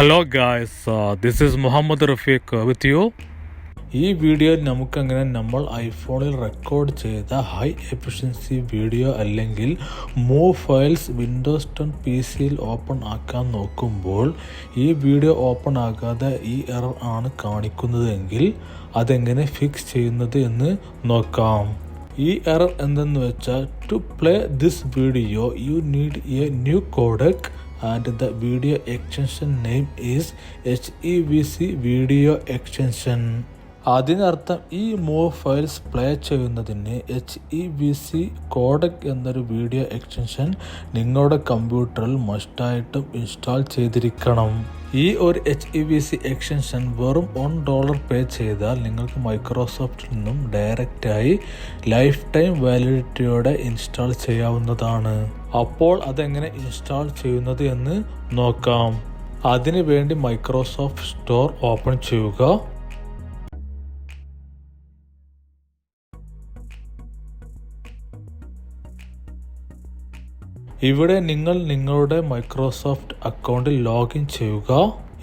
Hello guys, this is Muhammad Rafeeq with you. ഈ വീഡിയോയിൽ നമുക്കങ്ങനെ നമ്മൾ ഐഫോണിൽ റെക്കോർഡ് ചെയ്ത ഹൈ എഫിഷ്യൻസി വീഡിയോ അല്ലെങ്കിൽ മൂവ് ഫയൽസ് വിൻഡോസ് 10 PC-യിൽ ഓപ്പൺ ആക്കാൻ നോക്കുമ്പോൾ ഈ വീഡിയോ ഓപ്പൺ ആകാതെ ഈ എറർ ആണ് കാണിക്കുന്നതെങ്കിൽ അതെങ്ങനെ ഫിക്സ് ചെയ്യുന്നത് എന്ന് നോക്കാം. ഈ എറർ എന്തെന്ന് വെച്ചാൽ to play this video you need a new codec and the video extension name is HEVC video extension. അതിനർത്ഥം ഈ മൂവ് ഫയൽസ് പ്ലേ ചെയ്യുന്നതിന് HEVC കോഡക് എന്നൊരു വീഡിയോ എക്സ്റ്റൻഷൻ നിങ്ങളുടെ കമ്പ്യൂട്ടറിൽ മസ്റ്റായിട്ടും ഇൻസ്റ്റാൾ ചെയ്തിരിക്കണം. ഈ ഒരു HEVC എക്സ്റ്റൻഷൻ വെറും $1 പേ ചെയ്താൽ നിങ്ങൾക്ക് മൈക്രോസോഫ്റ്റിൽ നിന്നും ഡയറക്റ്റായി ലൈഫ് ടൈം വാലിഡിറ്റിയോടെ ഇൻസ്റ്റാൾ ചെയ്യാവുന്നതാണ്. അപ്പോൾ അതെങ്ങനെ ഇൻസ്റ്റാൾ ചെയ്യുന്നത് എന്ന് നോക്കാം. അതിനു വേണ്ടി മൈക്രോസോഫ്റ്റ് സ്റ്റോർ ഓപ്പൺ ചെയ്യുക. ഇവിടെ നിങ്ങൾ നിങ്ങളുടെ മൈക്രോസോഫ്റ്റ് അക്കൗണ്ടിൽ ലോഗിൻ ചെയ്യുക.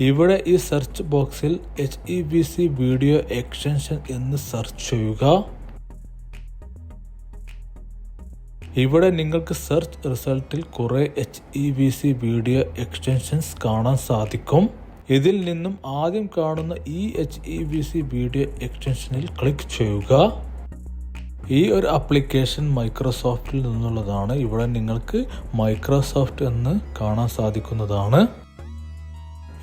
ഇവിടെ ഈ സെർച്ച് ബോക്സിൽ HEVC വീഡിയോ എക്സ്റ്റൻഷൻ എന്ന് സെർച്ച് ചെയ്യുക. ഇവിടെ നിങ്ങൾക്ക് സെർച്ച് റിസൾട്ടിൽ കുറേ HEVC വീഡിയോ എക്സ്റ്റൻഷൻസ് കാണാൻ സാധിക്കും. ഇതിൽ നിന്നും ആദ്യം കാണുന്ന ഈ HEVC വീഡിയോ എക്സ്റ്റൻഷനിൽ ക്ലിക്ക് ചെയ്യുക. ഈ ഒരു ആപ്ലിക്കേഷൻ മൈക്രോസോഫ്റ്റിൽ നിന്നുള്ളതാണ്. ഇവിടെ നിങ്ങൾക്ക് മൈക്രോസോഫ്റ്റ് എന്ന് കാണാൻ സാധിക്കുന്നതാണ്.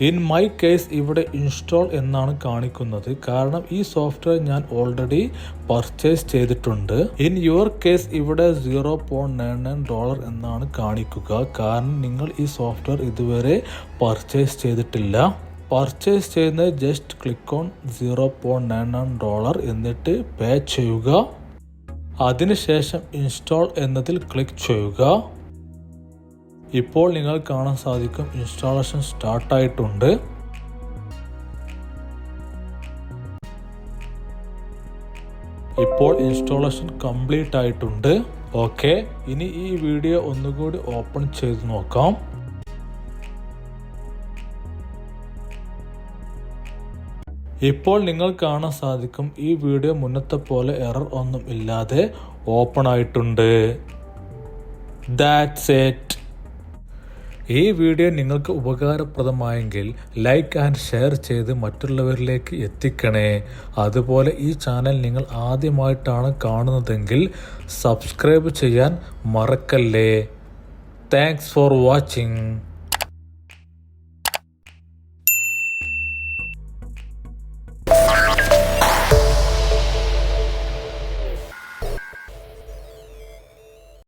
ഇൻ മൈ കേസ് ഇവിടെ ഇൻസ്റ്റാൾ എന്നാണ് കാണിക്കുന്നത്, കാരണം ഈ സോഫ്റ്റ്വെയർ ഞാൻ ഓൾറെഡി പർച്ചേസ് ചെയ്തിട്ടുണ്ട്. ഇൻ യുവർ കേസ് ഇവിടെ $0.99 എന്നാണ് കാണിക്കുക, കാരണം നിങ്ങൾ ഈ സോഫ്റ്റ്വെയർ ഇതുവരെ പർച്ചേസ് ചെയ്തിട്ടില്ല. പർച്ചേസ് ചെയ്യുന്നത് ജസ്റ്റ് ക്ലിക്ക് ഓൺ $0.99 എന്നിട്ട് പേ ചെയ്യുക. അതിനുശേഷം ഇൻസ്റ്റാൾ എന്നതിൽ ക്ലിക്ക് ചെയ്യുക. ഇപ്പോൾ നിങ്ങൾ കാണാൻ സാധിക്കും ഇൻസ്റ്റാളേഷൻ സ്റ്റാർട്ടായിട്ടുണ്ട്. ഇപ്പോൾ ഇൻസ്റ്റാളേഷൻ കംപ്ലീറ്റ് ആയിട്ടുണ്ട്. ഓക്കെ, ഇനി ഈ വീഡിയോ ഒന്നുകൂടി ഓപ്പൺ ചെയ്ത് നോക്കാം. ഇപ്പോൾ നിങ്ങൾ കാണാൻ സാധിക്കും ഈ വീഡിയോ മുന്നത്തെ പോലെ എറർ ഒന്നും ഇല്ലാതെ ഓപ്പൺ ആയിട്ടുണ്ട്. That's it. ഈ വീഡിയോ നിങ്ങൾക്ക് ഉപകാരപ്രദമായെങ്കിൽ ലൈക്ക് ആൻഡ് ഷെയർ ചെയ്ത് മറ്റുള്ളവരിലേക്ക് എത്തിക്കണേ. അതുപോലെ ഈ ചാനൽ നിങ്ങൾ ആദ്യമായിട്ടാണ് കാണുന്നതെങ്കിൽ സബ്സ്ക്രൈബ് ചെയ്യാൻ മറക്കല്ലേ. Thanks for watching.